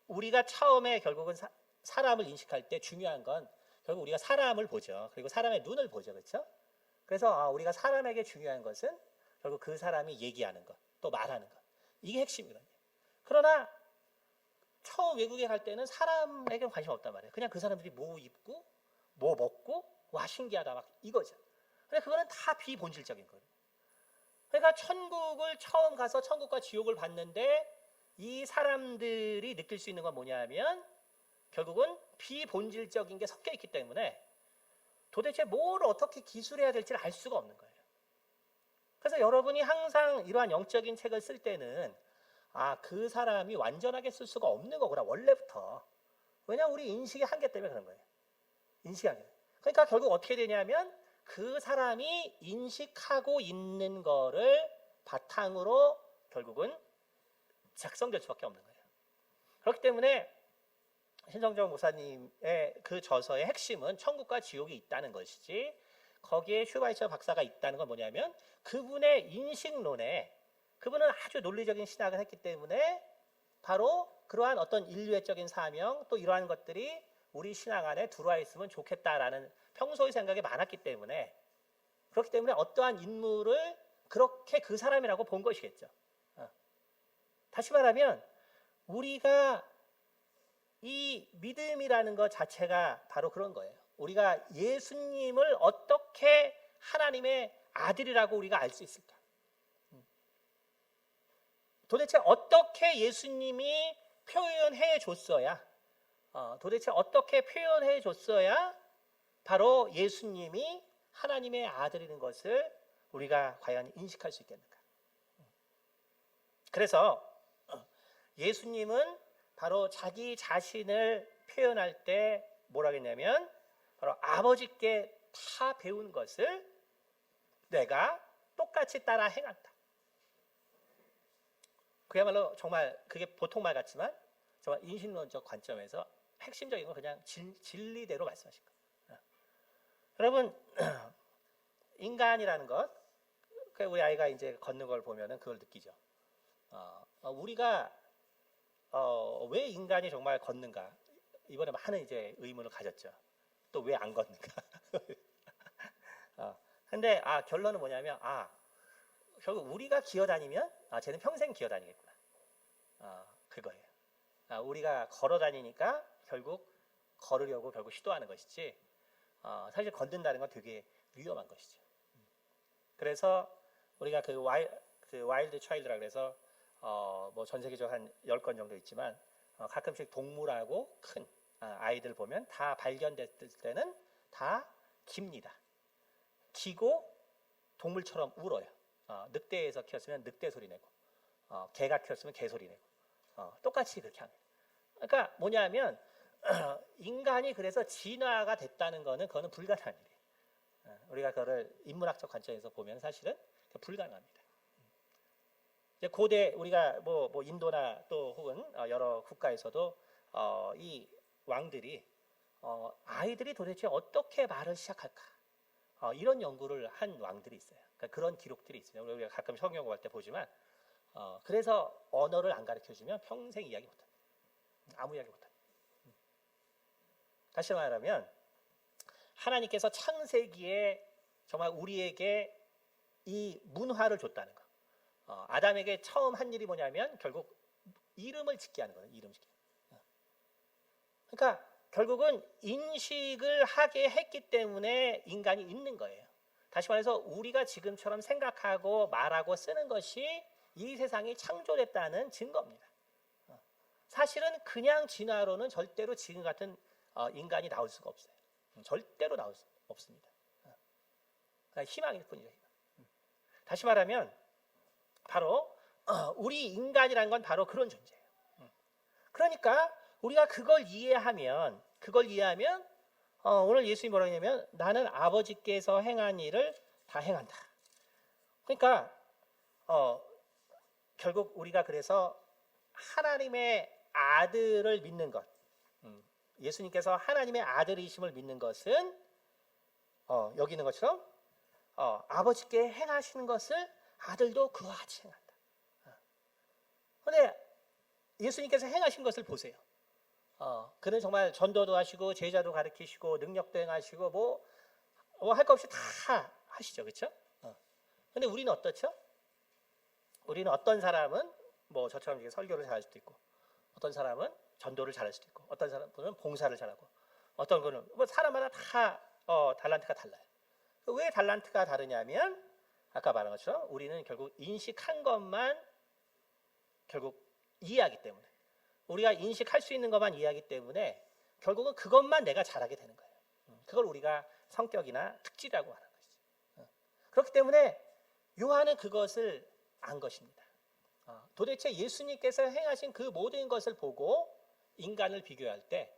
우리가 처음에 결국은 사람을 인식할 때 중요한 건 결국 우리가 사람을 보죠. 그리고 사람의 눈을 보죠. 그렇죠? 그래서 우리가 사람에게 중요한 것은 결국 그 사람이 얘기하는 것, 또 말하는 것. 이게 핵심이거든요. 그러나 처음 외국에 갈 때는 사람에게는 관심 없단 말이에요. 그냥 그 사람들이 뭐 입고 뭐 먹고 와 신기하다 막 이거죠. 근데 그거는 다 비본질적인 거예요. 그러니까 천국을 처음 가서 천국과 지옥을 봤는데 이 사람들이 느낄 수 있는 건 뭐냐면 결국은 비본질적인 게 섞여 있기 때문에 도대체 뭘 어떻게 기술해야 될지를 알 수가 없는 거예요. 그래서 여러분이 항상 이러한 영적인 책을 쓸 때는 그 사람이 완전하게 쓸 수가 없는 거구나 원래부터. 왜냐하면 우리 인식의 한계 때문에 그런 거예요. 인식의 한계. 그러니까 결국 어떻게 되냐면 그 사람이 인식하고 있는 거를 바탕으로 결국은 작성될 수밖에 없는 거예요. 그렇기 때문에 신성정 목사님의 그 저서의 핵심은 천국과 지옥이 있다는 것이지 거기에 슈바이처 박사가 있다는 건 뭐냐면 그분의 인식론에 그분은 아주 논리적인 신학을 했기 때문에 바로 그러한 어떤 인류애적인 사명 또 이러한 것들이 우리 신앙 안에 들어와 있으면 좋겠다라는 평소의 생각이 많았기 때문에, 그렇기 때문에 어떠한 인물을 그렇게 그 사람이라고 본 것이겠죠. 다시 말하면 우리가 이 믿음이라는 것 자체가 바로 그런 거예요. 우리가 예수님을 어떻게 하나님의 아들이라고 우리가 알 수 있을까? 도대체 어떻게 예수님이 표현해 줬어야, 도대체 어떻게 표현해 줬어야 바로 예수님이 하나님의 아들인 것을 우리가 과연 인식할 수 있겠는가? 그래서 예수님은 바로 자기 자신을 표현할 때 뭐라고 했냐면, 바로 아버지께 다 배운 것을 내가 똑같이 따라 행한다. 그야말로 정말 그게 보통 말 같지만 정말 인신론적 관점에서 핵심적인 건 그냥 진리대로 말씀하신 거예요. 여러분, 인간이라는 것, 우리 아이가 이제 걷는 걸 보면은 그걸 느끼죠. 우리가 왜 인간이 정말 걷는가? 이번에 많은 이제 의문을 가졌죠. 또 왜 안 걷는가? 근데 결론은 뭐냐면, 결국 우리가 기어다니면 쟤는 평생 기어다니겠구나. 그거예요. 우리가 걸어다니니까 결국 걸으려고 결국 시도하는 것이지, 사실 걷는다는 건 되게 위험한 것이죠. 그래서 우리가 그 와일드 차일드라 그래서 뭐 전 세계적으로 한 10건 정도 있지만, 가끔씩 동물하고 큰 아이들 보면 다 발견됐을 때는 다 깁니다. 기고 동물처럼 울어요. 늑대에서 키웠으면 늑대 소리 내고, 개가 키웠으면 개 소리 내고, 똑같이 그렇게 합니다. 그러니까 뭐냐면 인간이 그래서 진화가 됐다는 거는 그거는 불가능한 일이에요. 우리가 그거를 인문학적 관점에서 보면 사실은 불가능합니다. 이제 고대 우리가 뭐 인도나 또 혹은 여러 국가에서도 이 왕들이 아이들이 도대체 어떻게 말을 시작할까, 이런 연구를 한 왕들이 있어요. 그러니까 그런 기록들이 있어요. 우리가 가끔 성경 공부할 때 보지만, 그래서 언어를 안 가르쳐주면 평생 이야기 못합니다. 아무 이야기 못합니다. 다시 말하면 하나님께서 창세기에 정말 우리에게 이 문화를 줬다는 거. 아담에게 처음 한 일이 뭐냐면 결국 이름을 짓게 하는 거예요. 이름 짓기. 그러니까 결국은 인식을 하게 했기 때문에 인간이 있는 거예요. 다시 말해서 우리가 지금처럼 생각하고 말하고 쓰는 것이 이 세상이 창조됐다는 증거입니다. 사실은 그냥 진화로는 절대로 지금 같은 인간이 나올 수가 없어요. 절대로 나올 수 없습니다. 그러니까 희망일 뿐이죠. 다시 말하면 바로 우리 인간이라는 건 바로 그런 존재예요. 그러니까 우리가 그걸 이해하면 오늘 예수님이 뭐라고 했냐면, 나는 아버지께서 행한 일을 다 행한다. 그러니까 결국 우리가 그래서 하나님의 아들을 믿는 것, 예수님께서 하나님의 아들이심을 믿는 것은 여기 있는 것처럼 아버지께 행하시는 것을 아들도 그와 같이 행한다. 그런데 예수님께서 행하신 것을 보세요. 그는 정말 전도도 하시고 제자도 가르치시고 능력도 행하시고 뭐 할 것 없이 다 하시죠, 그렇죠? 근데 우리는 어떻죠? 우리는 어떤 사람은 뭐 저처럼 이제 설교를 잘할 수도 있고, 어떤 사람은 전도를 잘할 수도 있고, 어떤 사람은 봉사를 잘하고, 어떤 거는 뭐 사람마다 다 달란트가 달라요. 왜 달란트가 다르냐면 아까 말한 것처럼 우리는 결국 인식한 것만 결국 이해하기 때문에, 우리가 인식할 수 있는 것만 이해하기 때문에 결국은 그것만 내가 잘하게 되는 거예요. 그걸 우리가 성격이나 특질이라고 하는 것이죠. 그렇기 때문에 요한은 그것을 안 것입니다. 도대체 예수님께서 행하신 그 모든 것을 보고 인간을 비교할 때,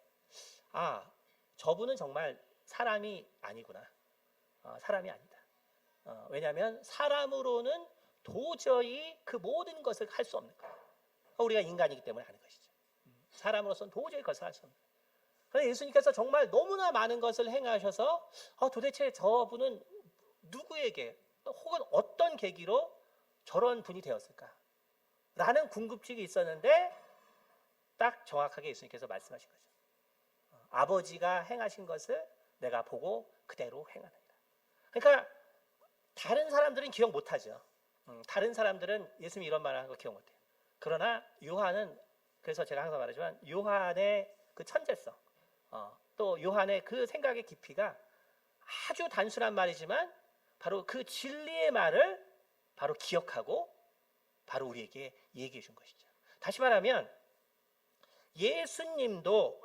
저분은 정말 사람이 아니구나. 사람이 아니다. 왜냐하면 사람으로는 도저히 그 모든 것을 할 수 없는 거예요. 우리가 인간이기 때문에 하는 것이죠. 사람으로서는 도저히 그것을 할 수 없는 거예요. 그런데 예수님께서 정말 너무나 많은 것을 행하셔서 도대체 저분은 누구에게 혹은 어떤 계기로 저런 분이 되었을까? 라는 궁금증이 있었는데 딱 정확하게 예수님께서 말씀하신 거죠. 아버지가 행하신 것을 내가 보고 그대로 행하느니라. 그러니까 다른 사람들은 기억 못하죠. 다른 사람들은 예수님이 이런 말을 하는 거 기억 못해요. 그러나 요한은, 그래서 제가 항상 말하지만 요한의 그 천재성, 또 요한의 그 생각의 깊이가 아주 단순한 말이지만 바로 그 진리의 말을 바로 기억하고 바로 우리에게 얘기해 준 것이죠. 다시 말하면 예수님도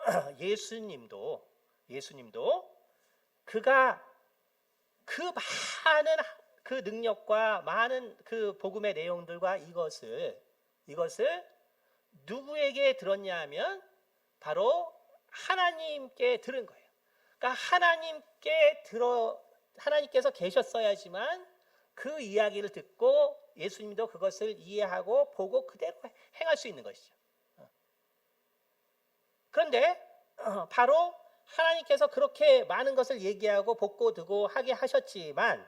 그가 그 많은 그 능력과 많은 그 복음의 내용들과 이것을 누구에게 들었냐 하면 바로 하나님께 들은 거예요. 그러니까 하나님께서 계셨어야지만 그 이야기를 듣고 예수님도 그것을 이해하고 보고 그대로 행할 수 있는 것이죠. 그런데 바로 하나님께서 그렇게 많은 것을 얘기하고 복고 두고 하게 하셨지만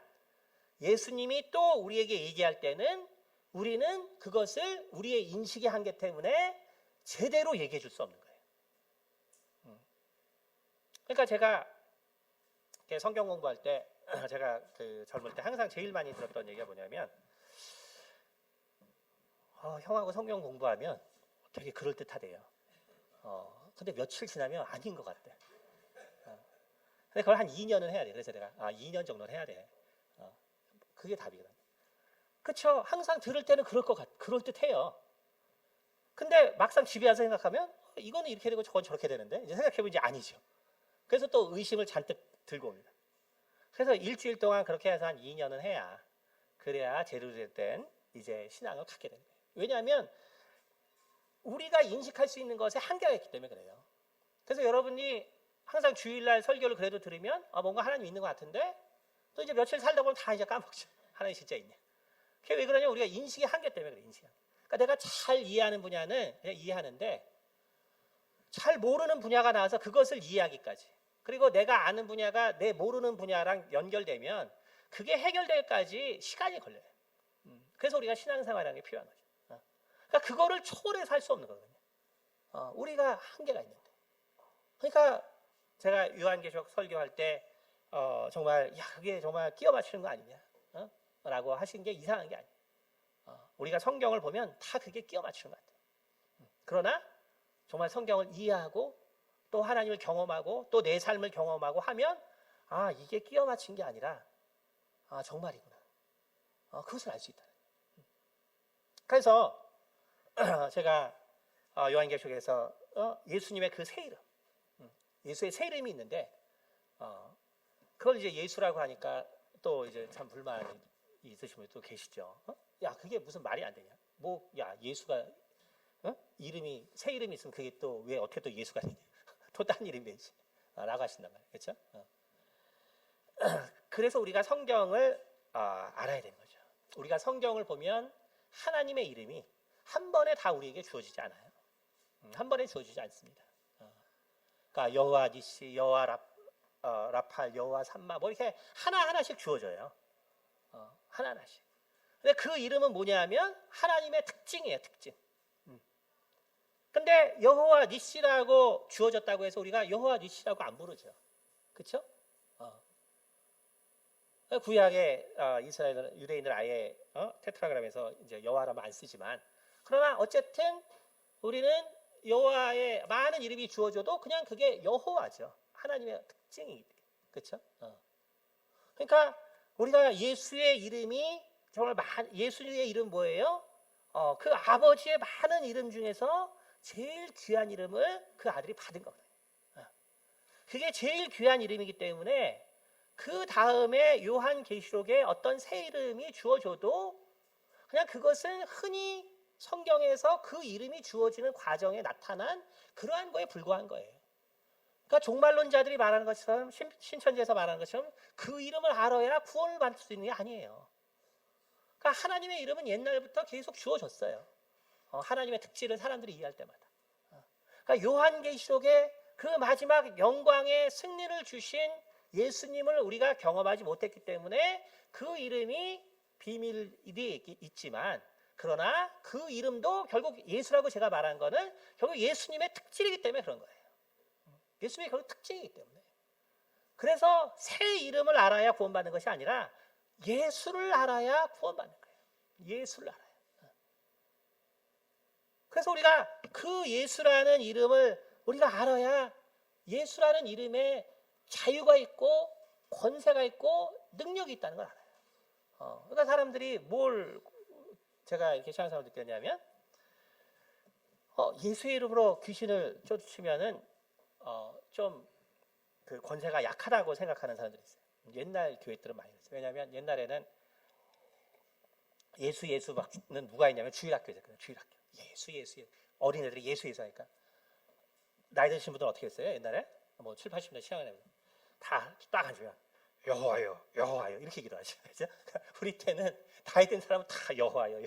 예수님이 또 우리에게 얘기할 때는 우리는 그것을 우리의 인식의 한계 때문에 제대로 얘기해 줄 수 없는 거예요. 그러니까 제가 성경 공부할 때 제가 그 젊을 때 항상 제일 많이 들었던 얘기가 뭐냐면 형하고 성경 공부하면 되게 그럴듯하대요. 근데 며칠 지나면 아닌 것 같대. 근데 그걸 한 2년은 해야 돼. 그래서 내가 2년 정도는 해야 돼. 그게 답이거든. 그렇죠. 항상 들을 때는 그럴듯해요. 근데 막상 집에 와서 생각하면 이거는 이렇게 되고 저건 저렇게 되는데 이제 생각해보면 이제 아니죠. 그래서 또 의심을 잔뜩 들고 옵니다. 그래서 일주일 동안 그렇게 해서 한 2년은 해야 그래야 제대로 된 이제 신앙을 갖게 되는 거예요. 왜냐하면 우리가 인식할 수 있는 것에 한계가 있기 때문에 그래요. 그래서 여러분이 항상 주일날 설교를 그래도 들으면 뭔가 하나님 있는 것 같은데 또 이제 며칠 살다 보면 다 이제 까먹죠. 하나님 진짜 있네. 그게 왜 그러냐면 우리가 인식의 한계 때문에 그래. 인식의 한계. 그러니까 내가 잘 이해하는 분야는 그냥 이해하는데 잘 모르는 분야가 나와서 그것을 이해하기까지, 그리고 내가 아는 분야가 내 모르는 분야랑 연결되면 그게 해결될까지 시간이 걸려요. 그래서 우리가 신앙생활이라는 게 필요한 거죠. 그러니까 그거를 초월해서 할 수 없는 거거든요. 우리가 한계가 있는데. 그러니까 제가 요한계시록 설교할 때 정말 그게 정말 끼워 맞추는 거 아니냐 라고 하신 게 이상한 게 아니에요. 우리가 성경을 보면 다 그게 끼워 맞추는 것 같아요. 그러나 정말 성경을 이해하고 또 하나님을 경험하고 또 내 삶을 경험하고 하면 이게 끼워 맞춘 게 아니라 정말이구나. 그것을 알 수 있다. 그래서 제가 요한계시록에서 예수님의 그 새 이름, 예수의 새 이름이 있는데 그걸 이제 예수라고 하니까 또 이제 참 불만이 있으신 분이 또 계시죠. 그게 무슨 말이 안 되냐? 예수가 이름이 새 이름이 있으면 그게 또 왜 어떻게 또 예수가 되냐? 또 딴 이름이 되지. 라고 하신단 말이에요. 그렇죠? 그래서 우리가 성경을 알아야 되는 거죠. 우리가 성경을 보면 하나님의 이름이 한 번에 다 우리에게 주어지지 않아요. 한 번에 주어지지 않습니다. 그러니까 여호와 니시, 여호와 라팔, 여호와 삼마 뭐 이렇게 하나하나씩 주어져요. 하나하나씩. 근데 그 이름은 뭐냐면 하나님의 특징이에요. 특징. 근데 여호와 니시라고 주어졌다고 해서 우리가 여호와 니시라고 안 부르죠. 그렇죠? 구약의 이스라엘 유대인들 아예 테트라그램에서 이제 여호와라면 안 쓰지만, 그러나 어쨌든 우리는 여호와의 많은 이름이 주어져도 그냥 그게 여호와죠. 하나님의 특징이. 그렇죠? 그러니까 우리가 예수의 이름이 정말 예수의 이름 뭐예요? 그 아버지의 많은 이름 중에서 제일 귀한 이름을 그 아들이 받은 거거든요. 그게 제일 귀한 이름이기 때문에 그 다음에 요한계시록에 어떤 새 이름이 주어져도 그냥 그것은 흔히 성경에서 그 이름이 주어지는 과정에 나타난 그러한 거에 불과한 거예요. 그러니까 종말론자들이 말하는 것처럼, 신천지에서 말하는 것처럼 그 이름을 알아야 구원을 받을 수 있는 게 아니에요. 그러니까 하나님의 이름은 옛날부터 계속 주어졌어요. 하나님의 특질을 사람들이 이해할 때마다. 그러니까 요한계시록에 그 마지막 영광의 승리를 주신 예수님을 우리가 경험하지 못했기 때문에 그 이름이 비밀이 있지만, 그러나 그 이름도 결국 예수라고 제가 말한 거는 결국 예수님의 특질이기 때문에 그런 거예요. 예수님의 결국 특징이기 때문에. 그래서 새 이름을 알아야 구원받는 것이 아니라 예수를 알아야 구원받는 거예요. 예수를 알아요. 그래서 우리가 그 예수라는 이름을 우리가 알아야 예수라는 이름에 자유가 있고 권세가 있고 능력이 있다는 걸 알아요. 그러니까 사람들이 뭘 제가 이렇게 시한 사람을 느꼈냐면 예수의 이름으로 귀신을 쫓으면은 좀 그 권세가 약하다고 생각하는 사람들이 있어요. 옛날 교회들은 많이 그랬어요. 왜냐하면 옛날에는 예수는 누가 있냐면 주일학교였거든요. 주일학교. 예수. 어린애들이 예수 하니까. 나이 드신 분들은 어떻게 했어요? 옛날에? 뭐 7, 80년 시간에 다 딱 앉으면 여호와여 이렇게 기도하죠. 그죠? 우리 때는 나이 든 사람은 다 여호와여.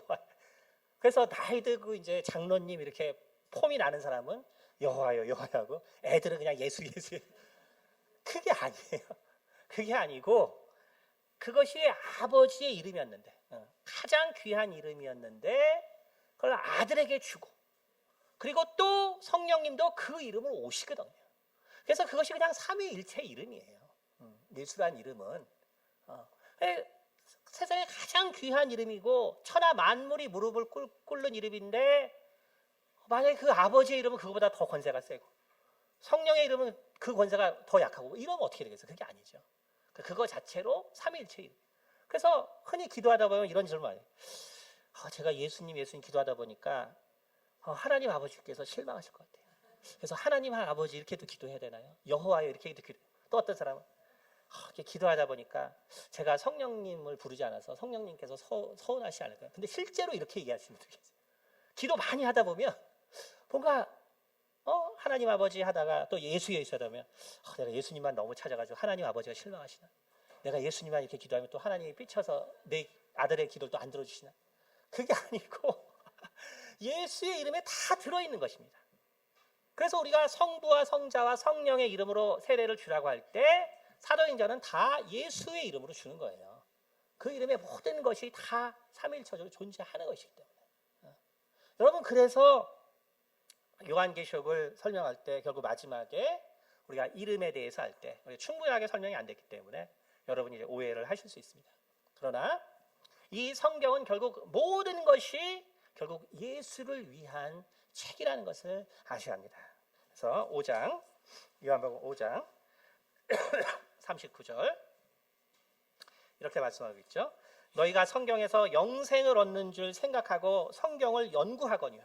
그래서 나이 들고 이제 장로님 이렇게 폼이 나는 사람은 여호와여 하고 애들은 그냥 예수. 그게 아니에요. 그게 아니고 그것이 아버지의 이름이었는데 가장 귀한 이름이었는데 그걸 아들에게 주고 그리고 또 성령님도 그 이름을 오시거든요. 그래서 그것이 그냥 삼위일체 이름이에요. 예수란 이름은 세상에 가장 귀한 이름이고 천하 만물이 무릎을 꿇는 이름인데 만약에 그 아버지의 이름은 그거보다 더 권세가 세고 성령의 이름은 그 권세가 더 약하고 이러면 어떻게 되겠어요? 그게 아니죠. 그거 자체로 삼위일체 이름. 그래서 흔히 기도하다 보면 이런 질문 해요. 제가 예수님 기도하다 보니까 하나님 아버지께서 실망하실 것 같아요. 그래서 하나님 아버지 이렇게도 기도해야 되나요? 여호와여 이렇게도 기도. 또 어떤 사람은 이렇게 기도하다 보니까 제가 성령님을 부르지 않아서 성령님께서 서운하시지 않을까요? 근데 실제로 이렇게 얘기하시는 분들 계세요. 기도 많이 하다 보면 뭔가 하나님 아버지 하다가 또 예수 하다면 내가 예수님만 너무 찾아가지고 하나님 아버지가 실망하시나? 내가 예수님만 이렇게 기도하면 또 하나님이 삐쳐서 내 아들의 기도를 또 안 들어주시나? 그게 아니고 예수의 이름에 다 들어있는 것입니다. 그래서 우리가 성부와 성자와 성령의 이름으로 세례를 주라고 할 때 사도행전은 다 예수의 이름으로 주는 거예요. 그 이름에 모든 것이 다 삼위일체적으로 존재하는 것이기 때문에. 여러분 그래서 요한계시록을 설명할 때 결국 마지막에 우리가 이름에 대해서 할 때 충분하게 설명이 안 됐기 때문에 여러분이 이제 오해를 하실 수 있습니다. 그러나 이 성경은 결국 모든 것이 결국 예수를 위한 책이라는 것을 아셔야 합니다. 그래서 5장 요한복음 5장 39절 이렇게 말씀하고 있죠. 너희가 성경에서 영생을 얻는 줄 생각하고 성경을 연구하거니와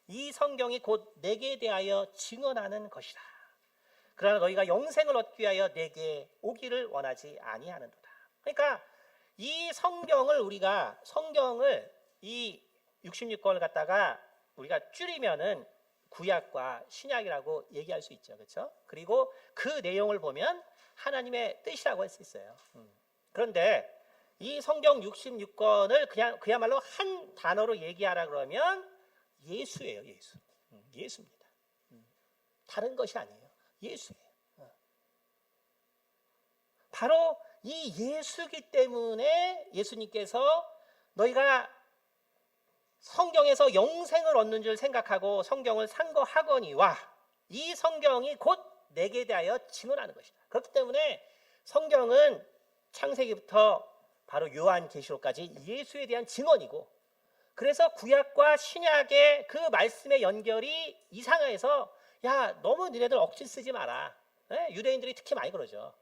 이 성경이 곧 내게 대하여 증언하는 것이라. 그러나 너희가 영생을 얻기 위하여 내게 오기를 원하지 아니하는도다. 그러니까 이 성경을 이 66권을 갖다가 우리가 줄이면은 구약과 신약이라고 얘기할 수 있죠. 그렇죠? 그리고 그 내용을 보면 하나님의 뜻이라고 할 수 있어요. 그런데 이 성경 66권을 그야말로 한 단어로 얘기하라 그러면 예수예요. 예수입니다. 다른 것이 아니에요. 예수예요. 바로 이 예수기 때문에 예수님께서 너희가 성경에서 영생을 얻는 줄 생각하고 성경을 상고하거니와 이 성경이 곧 내게 대하여 증언하는 것이다. 그렇기 때문에 성경은 창세기부터 바로 요한계시록까지 예수에 대한 증언이고 그래서 구약과 신약의 그 말씀의 연결이 이상해서 야 너무 너네들 억지 쓰지 마라. 유대인들이 특히 많이 그러죠.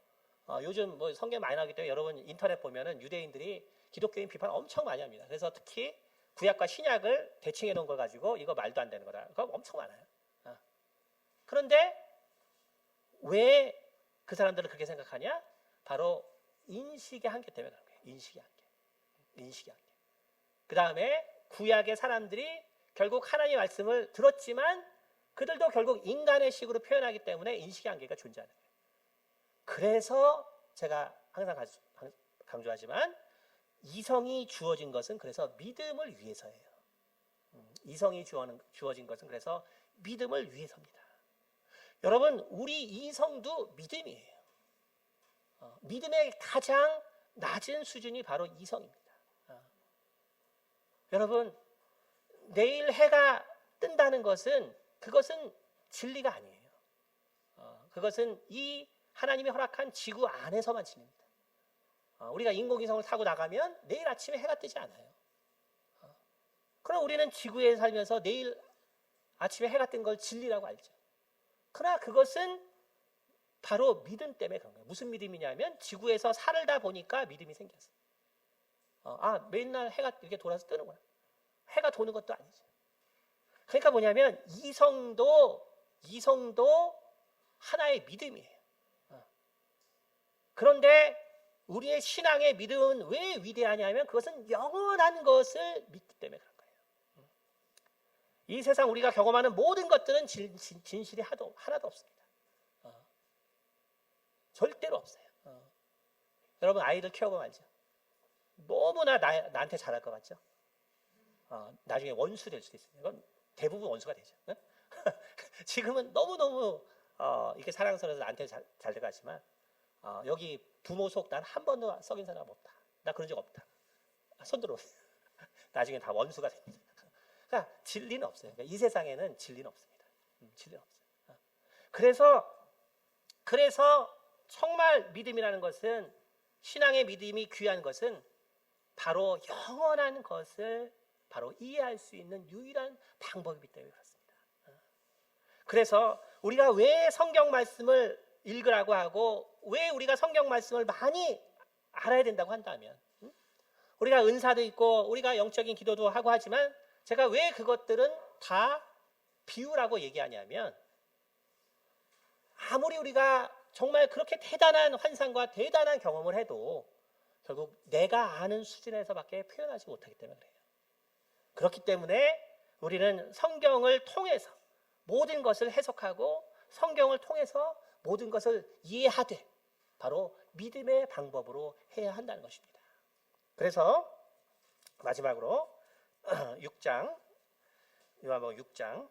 요즘 뭐 성경 많이 나오기 때문에 여러분 인터넷 보면은 유대인들이 기독교인 비판 엄청 많이 합니다. 그래서 특히 구약과 신약을 대칭해 놓은 걸 가지고 이거 말도 안 되는 거다. 그거 엄청 많아요. 그런데 왜 그 사람들은 그렇게 생각하냐? 바로 인식의 한계 때문에 그런 거예요. 인식의 한계. 그 다음에 구약의 사람들이 결국 하나님의 말씀을 들었지만 그들도 결국 인간의 식으로 표현하기 때문에 인식의 한계가 존재하는 거예요. 그래서 제가 항상 강조하지만 이성이 주어진 것은 그래서 믿음을 위해서예요. 이성이 주어진 것은 그래서 믿음을 위해서입니다. 여러분 우리 이성도 믿음이에요. 믿음의 가장 낮은 수준이 바로 이성입니다. 여러분 내일 해가 뜬다는 것은 그것은 진리가 아니에요. 그것은 이 하나님이 허락한 지구 안에서만 지냅니다. 우리가 인공위성을 타고 나가면 내일 아침에 해가 뜨지 않아요. 그럼 우리는 지구에 살면서 내일 아침에 해가 뜬 걸 진리라고 알죠. 그러나 그것은 바로 믿음 때문에 그런 거예요. 무슨 믿음이냐면 지구에서 살다 보니까 믿음이 생겼어요. 맨날 해가 이렇게 돌아서 뜨는구나. 해가 도는 것도 아니죠. 그러니까 뭐냐면 이성도 하나의 믿음이에요. 그런데 우리의 신앙의 믿음은 왜 위대하냐면 그것은 영원한 것을 믿기 때문에 그런 거예요. 이 세상 우리가 경험하는 모든 것들은 진실이 하나도 없습니다. 절대로 없어요. 여러분 아이들 키워보면 알죠. 너무나 나한테 잘할 것 같죠. 나중에 원수 될 수도 있습니다. 이건 대부분 원수가 되죠. 지금은 너무너무 이렇게 사랑스러워서 나한테 잘 들어가지만 여기 부모 속 난 한 번도 썩인 사람 없다. 나 그런 적 없다. 손 들어보세요. 나중에 다 원수가 됩니다. 그러니까 진리는 없어요. 그러니까 이 세상에는 진리는 없습니다. 진리는 없어요. 그래서 정말 믿음이라는 것은, 신앙의 믿음이 귀한 것은 바로 영원한 것을 바로 이해할 수 있는 유일한 방법이기 때문에 그렇습니다. 그래서 우리가 왜 성경 말씀을 읽으라고 하고 왜 우리가 성경 말씀을 많이 알아야 된다고 한다면, 우리가 은사도 있고 우리가 영적인 기도도 하고 하지만 제가 왜 그것들은 다 비유라고 얘기하냐면, 아무리 우리가 정말 그렇게 대단한 환상과 대단한 경험을 해도 결국 내가 아는 수준에서밖에 표현하지 못하기 때문에 그래요. 그렇기 때문에 우리는 성경을 통해서 모든 것을 해석하고 성경을 통해서 모든 것을 이해하되 바로 믿음의 방법으로 해야 한다는 것입니다. 그래서 마지막으로 6장, 요한복음 6장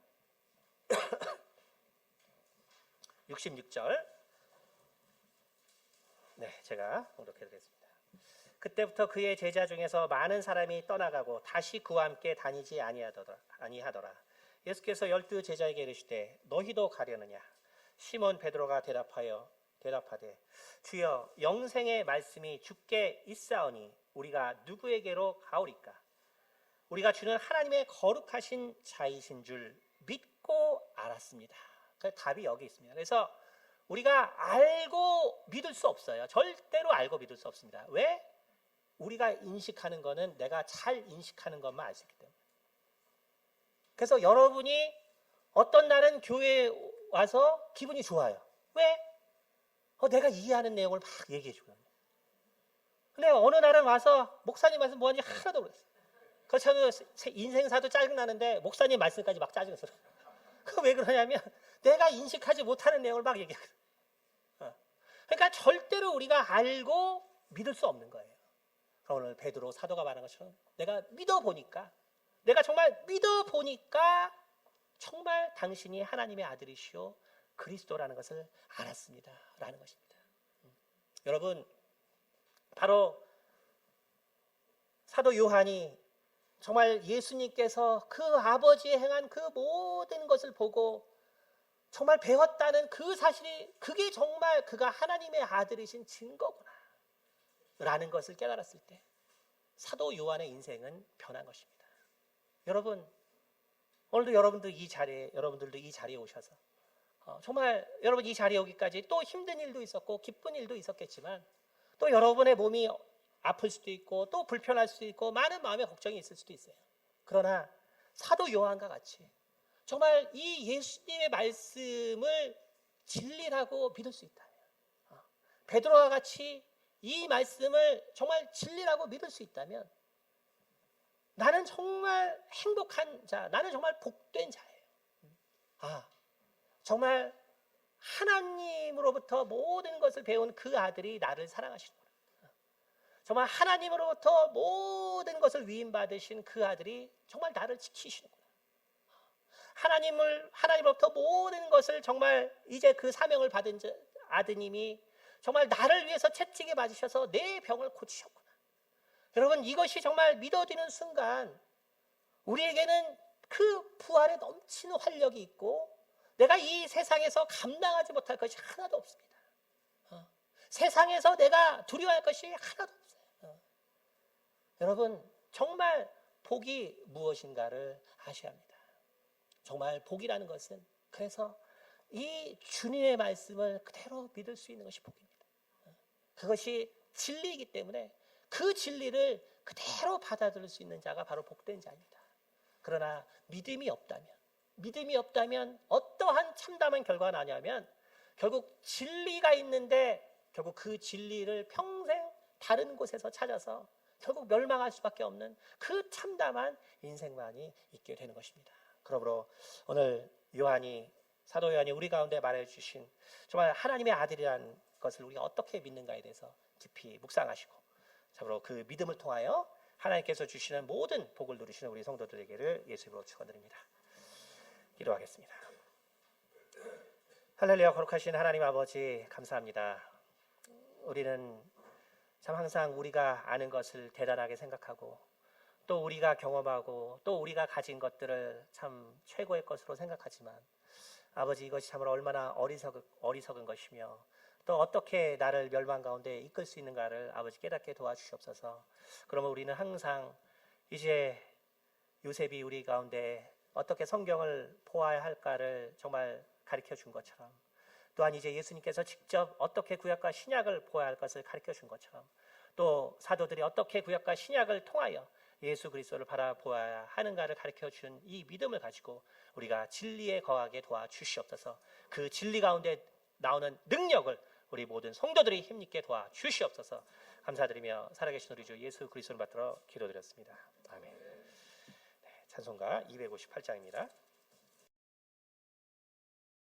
66절, 제가 봉독해드리겠습니다. 그때부터 그의 제자 중에서 많은 사람이 떠나가고 다시 그와 함께 다니지 아니하더라. 예수께서 12 제자에게 이르시되 너희도 가려느냐? 시몬 베드로가 대답하되 주여, 영생의 말씀이 주께 있사오니 우리가 누구에게로 가오리까? 우리가 주는 하나님의 거룩하신 자이신 줄 믿고 알았습니다. 그 답이 여기 있습니다. 그래서 우리가 알고 믿을 수 없어요. 절대로 알고 믿을 수 없습니다. 왜? 우리가 인식하는 거는 내가 잘 인식하는 것만 알 수 있기 때문에. 그래서 여러분이 어떤 날은 교회에 와서 기분이 좋아요. 왜? 내가 이해하는 내용을 막 얘기해 주거든요. 근데 어느 날은 와서 목사님 말씀 뭐하는지 하나도 모르겠어요. 그래서 저는 인생사도 짜증나는데 목사님 말씀까지 막 짜증나서. 그 왜 그러냐면 내가 인식하지 못하는 내용을 막 얘기하거든요. 그러니까 절대로 우리가 알고 믿을 수 없는 거예요. 오늘 베드로 사도가 말한 것처럼 내가 정말 믿어보니까 정말 당신이 하나님의 아들이시오 그리스도라는 것을 알았습니다 라는 것입니다. 여러분, 바로 사도 요한이 정말 예수님께서 그 아버지의 행한 그 모든 것을 보고 정말 배웠다는 그 사실이, 그게 정말 그가 하나님의 아들이신 증거구나 라는 것을 깨달았을 때 사도 요한의 인생은 변한 것입니다. 여러분, 오늘도 여러분들도 이 자리에 오셔서 정말 여러분 이 자리에 오기까지 또 힘든 일도 있었고 기쁜 일도 있었겠지만 또 여러분의 몸이 아플 수도 있고 또 불편할 수도 있고 많은 마음의 걱정이 있을 수도 있어요. 그러나 사도 요한과 같이 정말 이 예수님의 말씀을 진리라고 믿을 수 있다면, 베드로와 같이 이 말씀을 정말 진리라고 믿을 수 있다면 나는 정말 행복한 자, 나는 정말 복된 자예요. 정말 하나님으로부터 모든 것을 배운 그 아들이 나를 사랑하시는구나. 정말 하나님으로부터 모든 것을 위임받으신 그 아들이 정말 나를 지키시는구나. 하나님으로부터 모든 것을 정말 이제 그 사명을 받은 아드님이 정말 나를 위해서 채찍에 맞으셔서 내 병을 고치셨구나. 여러분, 이것이 정말 믿어지는 순간 우리에게는 그 부활에 넘치는 활력이 있고 내가 이 세상에서 감당하지 못할 것이 하나도 없습니다. 세상에서 내가 두려워할 것이 하나도 없어요. 여러분, 정말 복이 무엇인가를 아셔야 합니다. 정말 복이라는 것은, 그래서 이 주님의 말씀을 그대로 믿을 수 있는 것이 복입니다. 그것이 진리이기 때문에 그 진리를 그대로 받아들일 수 있는 자가 바로 복된 자입니다. 그러나 믿음이 없다면 어떠한 참담한 결과가 나냐면 결국 진리가 있는데 결국 그 진리를 평생 다른 곳에서 찾아서 결국 멸망할 수밖에 없는 그 참담한 인생만이 있게 되는 것입니다. 그러므로 오늘 사도 요한이 우리 가운데 말해주신 정말 하나님의 아들이라는 것을 우리가 어떻게 믿는가에 대해서 깊이 묵상하시고, 참으로 그 믿음을 통하여 하나님께서 주시는 모든 복을 누리시는 우리 성도들에게를 예수 이름으로 축원드립니다. 기도하겠습니다. 할렐루야. 거룩하신 하나님 아버지, 감사합니다. 우리는 참 항상 우리가 아는 것을 대단하게 생각하고, 또 우리가 경험하고, 또 우리가 가진 것들을 참 최고의 것으로 생각하지만, 아버지, 이것이 참으로 얼마나 어리석은 것이며 또 어떻게 나를 멸망 가운데 이끌 수 있는가를 아버지 깨닫게 도와주시옵소서. 그러면 우리는 항상 이제 요셉이 우리 가운데 어떻게 성경을 보아야 할까를 정말 가르쳐 준 것처럼, 또한 이제 예수님께서 직접 어떻게 구약과 신약을 보아야 할 것을 가르쳐 준 것처럼, 또 사도들이 어떻게 구약과 신약을 통하여 예수 그리스도를 바라보아야 하는가를 가르쳐 준 이 믿음을 가지고 우리가 진리에 거하게 도와주시옵소서. 그 진리 가운데 나오는 능력을 우리 모든 성도들이 힘있게 도와주시옵소서. 감사드리며 살아계신 우리 주 예수 그리스도를 받들어 기도드렸습니다. 아멘. 네, 찬송가 258장입니다.